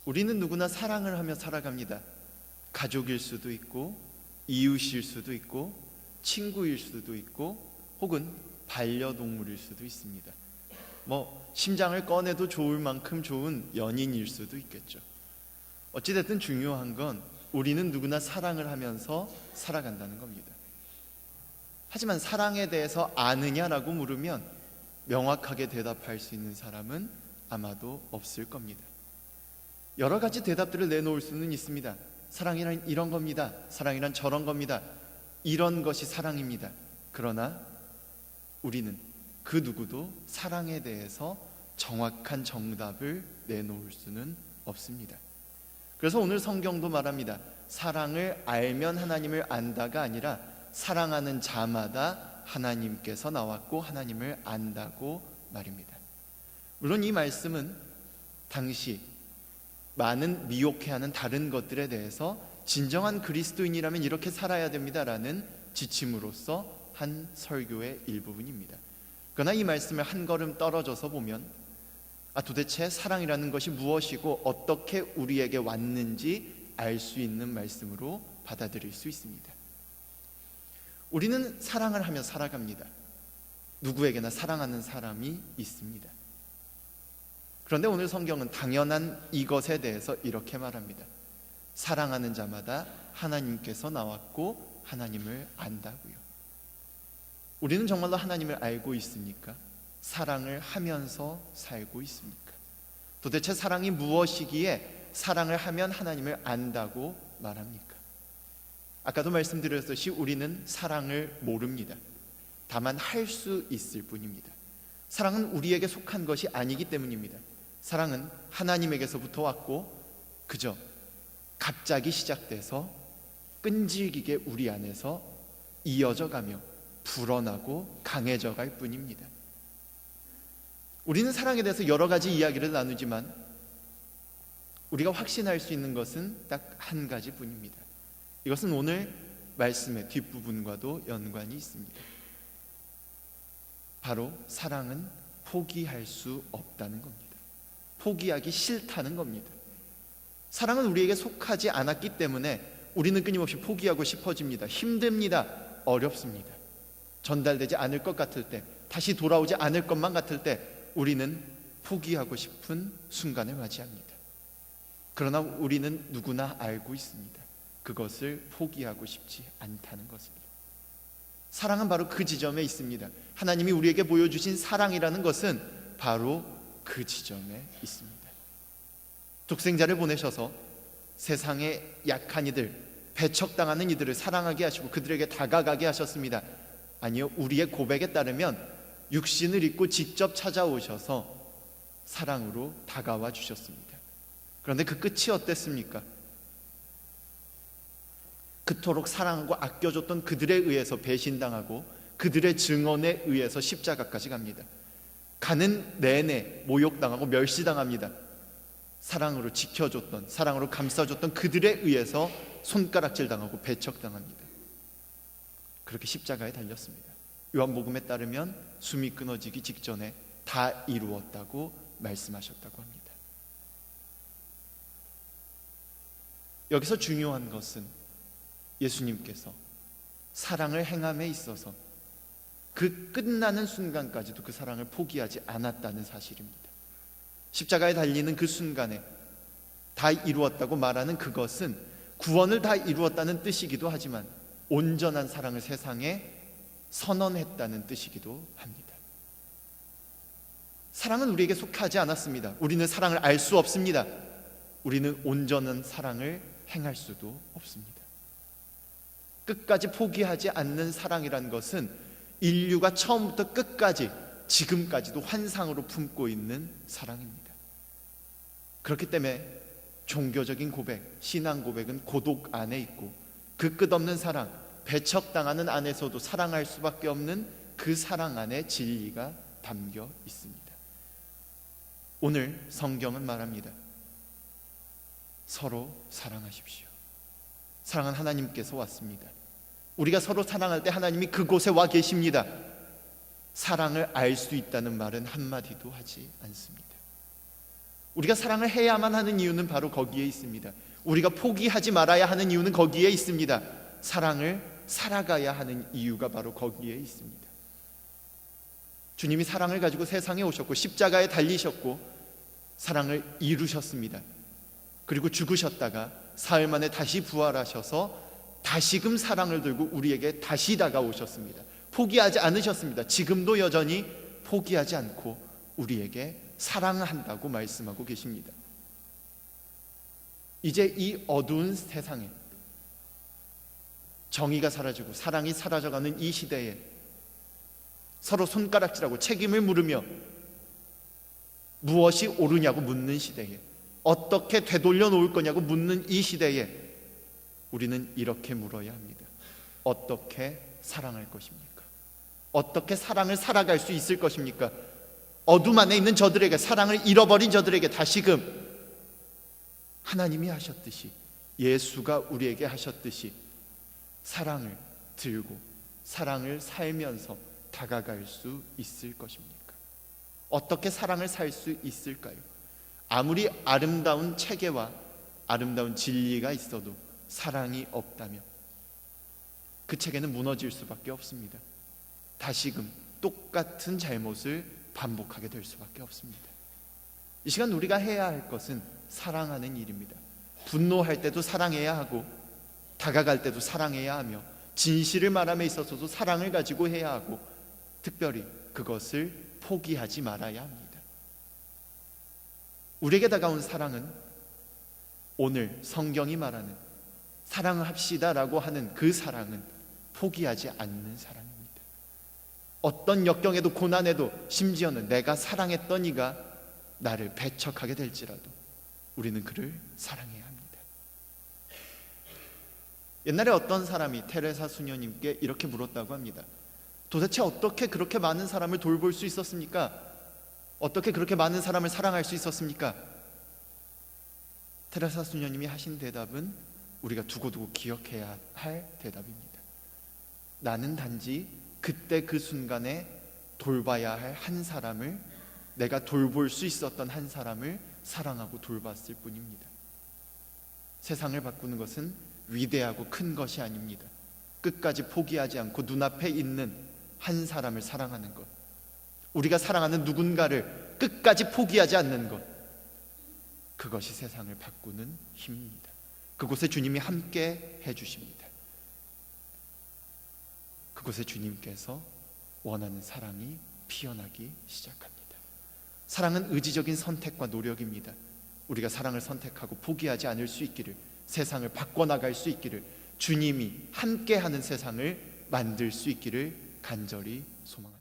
우리는 누구나 사랑을 하며 살아갑니다. 가족일 수도 있고, 이웃일 수도 있고, 친구일 수도 있고, 혹은 반려동물일 수도 있습니다. 심장을 꺼내도 좋을 만큼 좋은 연인일 수도 있겠죠. 어찌됐든 중요한 건 우리는 누구나 사랑을 하면서 살아간다는 겁니다. 하지만 사랑에 대해서 아느냐라고 물으면 명확하게 대답할 수 있는 사람은 아마도 없을 겁니다. 여러 가지 대답들을 내놓을 수는 있습니다. 사랑이란 이런 겁니다. 사랑이란 저런 겁니다. 이런 것이 사랑입니다. 그러나 우리는 그 누구도 사랑에 대해서 정확한 정답을 내놓을 수는 없습니다. 그래서 오늘 성경도 말합니다. 사랑을 알면 하나님을 안다가 아니라 사랑하는 자마다 하나님께서 나왔고 하나님을 안다고 말입니다. 물론 이 말씀은 당시 많은 미혹해하는 다른 것들에 대해서 진정한 그리스도인이라면 이렇게 살아야 됩니다라는 지침으로서 한 설교의 일부분입니다. 그러나 이 말씀을 한 걸음 떨어져서 보면 도대체 사랑이라는 것이 무엇이고 어떻게 우리에게 왔는지 알 수 있는 말씀으로 받아들일 수 있습니다. 우리는 사랑을 하며 살아갑니다. 누구에게나 사랑하는 사람이 있습니다. 그런데 오늘 성경은 당연한 이것에 대해서 이렇게 말합니다. 사랑하는 자마다 하나님께서 나왔고 하나님을 안다고요. 우리는 정말로 하나님을 알고 있습니까? 사랑을 하면서 살고 있습니까? 도대체 사랑이 무엇이기에 사랑을 하면 하나님을 안다고 말합니까? 아까도 말씀드렸듯이 우리는 사랑을 모릅니다. 다만 할 수 있을 뿐입니다. 사랑은 우리에게 속한 것이 아니기 때문입니다. 사랑은 하나님에게서부터 왔고 그저 갑자기 시작돼서 끈질기게 우리 안에서 이어져 가며 불어나고 강해져 갈 뿐입니다. 우리는 사랑에 대해서 여러 가지 이야기를 나누지만 우리가 확신할 수 있는 것은 딱 한 가지 뿐입니다. 이것은 오늘 말씀의 뒷부분과도 연관이 있습니다. 바로 사랑은 포기할 수 없다는 겁니다. 포기하기 싫다는 겁니다. 사랑은 우리에게 속하지 않았기 때문에 우리는 끊임없이 포기하고 싶어집니다. 힘듭니다. 어렵습니다. 전달되지 않을 것 같을 때, 다시 돌아오지 않을 것만 같을 때 우리는 포기하고 싶은 순간을 맞이합니다. 그러나 우리는 누구나 알고 있습니다. 그것을 포기하고 싶지 않다는 것입니다. 사랑은 바로 그 지점에 있습니다. 하나님이 우리에게 보여주신 사랑이라는 것은 바로 그 지점에 있습니다. 독생자를 보내셔서 세상의 약한 이들, 배척당하는 이들을 사랑하게 하시고 그들에게 다가가게 하셨습니다. 아니요, 우리의 고백에 따르면 육신을 입고 직접 찾아오셔서 사랑으로 다가와 주셨습니다. 그런데 그 끝이 어땠습니까? 그토록 사랑하고 아껴줬던 그들에 의해서 배신당하고 그들의 증언에 의해서 십자가까지 갑니다. 가는 내내 모욕당하고 멸시당합니다. 사랑으로 지켜줬던, 사랑으로 감싸줬던 그들에 의해서 손가락질 당하고 배척당합니다. 그렇게 십자가에 달렸습니다. 요한복음에 따르면 숨이 끊어지기 직전에 다 이루었다고 말씀하셨다고 합니다. 여기서 중요한 것은 예수님께서 사랑을 행함에 있어서 그 끝나는 순간까지도 그 사랑을 포기하지 않았다는 사실입니다. 십자가에 달리는 그 순간에 다 이루었다고 말하는 그것은 구원을 다 이루었다는 뜻이기도 하지만 온전한 사랑을 세상에 선언했다는 뜻이기도 합니다. 사랑은 우리에게 속하지 않았습니다. 우리는 사랑을 알 수 없습니다. 우리는 온전한 사랑을 행할 수도 없습니다. 끝까지 포기하지 않는 사랑이란 것은 인류가 처음부터 끝까지 지금까지도 환상으로 품고 있는 사랑입니다. 그렇기 때문에 종교적인 고백, 신앙 고백은 고독 안에 있고 그 끝없는 사랑, 배척당하는 안에서도 사랑할 수밖에 없는 그 사랑 안에 진리가 담겨 있습니다. 오늘 성경은 말합니다. 서로 사랑하십시오. 사랑은 하나님께서 왔습니다. 우리가 서로 사랑할 때 하나님이 그곳에 와 계십니다. 사랑을 알 수 있다는 말은 한마디도 하지 않습니다. 우리가 사랑을 해야만 하는 이유는 바로 거기에 있습니다. 우리가 포기하지 말아야 하는 이유는 거기에 있습니다. 사랑을 살아가야 하는 이유가 바로 거기에 있습니다. 주님이 사랑을 가지고 세상에 오셨고 십자가에 달리셨고 사랑을 이루셨습니다. 그리고 죽으셨다가 사흘 만에 다시 부활하셔서 다시금 사랑을 들고 우리에게 다시 다가오셨습니다. 포기하지 않으셨습니다. 지금도 여전히 포기하지 않고 우리에게 사랑한다고 말씀하고 계십니다. 이제 이 어두운 세상에 정의가 사라지고 사랑이 사라져가는 이 시대에 서로 손가락질하고 책임을 물으며 무엇이 옳으냐고 묻는 시대에, 어떻게 되돌려 놓을 거냐고 묻는 이 시대에 우리는 이렇게 물어야 합니다. 어떻게 사랑할 것입니까? 어떻게 사랑을 살아갈 수 있을 것입니까? 어둠 안에 있는 저들에게, 사랑을 잃어버린 저들에게 다시금 하나님이 하셨듯이, 예수가 우리에게 하셨듯이 사랑을 들고 사랑을 살면서 다가갈 수 있을 것입니까? 어떻게 사랑을 살 수 있을까요? 아무리 아름다운 체계와 아름다운 진리가 있어도 사랑이 없다면 그 체계는 무너질 수밖에 없습니다. 다시금 똑같은 잘못을 반복하게 될 수밖에 없습니다. 이 시간 우리가 해야 할 것은 사랑하는 일입니다. 분노할 때도 사랑해야 하고 다가갈 때도 사랑해야 하며 진실을 말함에 있어서도 사랑을 가지고 해야 하고 특별히 그것을 포기하지 말아야 합니다. 우리에게 다가온 사랑은 오늘 성경이 말하는 사랑합시다라고 하는 그 사랑은 포기하지 않는 사랑입니다. 어떤 역경에도 고난에도 심지어는 내가 사랑했던 이가 나를 배척하게 될지라도 우리는 그를 사랑해야 합니다. 옛날에 어떤 사람이 테레사 수녀님께 이렇게 물었다고 합니다. 도대체 어떻게 그렇게 많은 사람을 돌볼 수 있었습니까? 어떻게 그렇게 많은 사람을 사랑할 수 있었습니까? 테레사 수녀님이 하신 대답은 우리가 두고두고 기억해야 할 대답입니다. 나는 단지 그때 그 순간에 돌봐야 할 한 사람을, 내가 돌볼 수 있었던 한 사람을 사랑하고 돌봤을 뿐입니다. 세상을 바꾸는 것은 위대하고 큰 것이 아닙니다. 끝까지 포기하지 않고 눈앞에 있는 한 사람을 사랑하는 것, 우리가 사랑하는 누군가를 끝까지 포기하지 않는 것, 그것이 세상을 바꾸는 힘입니다. 그곳에 주님이 함께 해주십니다. 그곳에 주님께서 원하는 사랑이 피어나기 시작합니다. 사랑은 의지적인 선택과 노력입니다. 우리가 사랑을 선택하고 포기하지 않을 수 있기를, 세상을 바꿔나갈 수 있기를, 주님이 함께하는 세상을 만들 수 있기를 간절히 소망합니다.